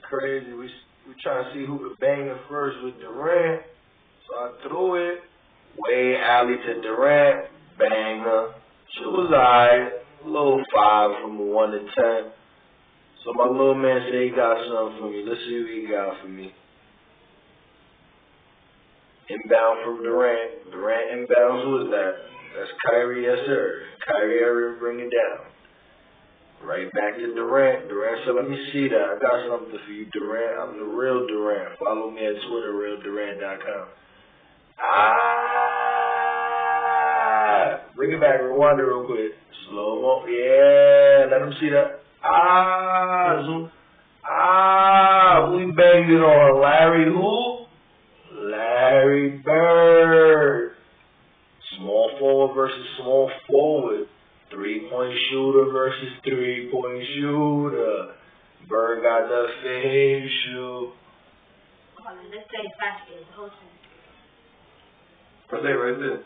crazy. We trying to see who could bang it first with Durant. So I threw it. Way alley to Durant. Banger. Shit was alright. A little 5 from a 1 to 10. So my little man said he got something for me. Let's see what he got for me. Inbound from Durant. Durant inbounds. Who is that? That's Kyrie, yes sir. Kyrie Irving bring it down. Right back to Durant. Durant said, let me see that. I got something for you, Durant. I'm the real Durant. Follow me at Twitter, realdurant.com. Bring it back. Rewind it real quick. Slow mo. Yeah. Let him see that. Zoom. We banged it on. Larry who? Larry Bird. Small forward versus small forward. 3-point shooter versus 3-point shooter. Bird got the fade shoe. Let's say basket. The whole thing. Right there.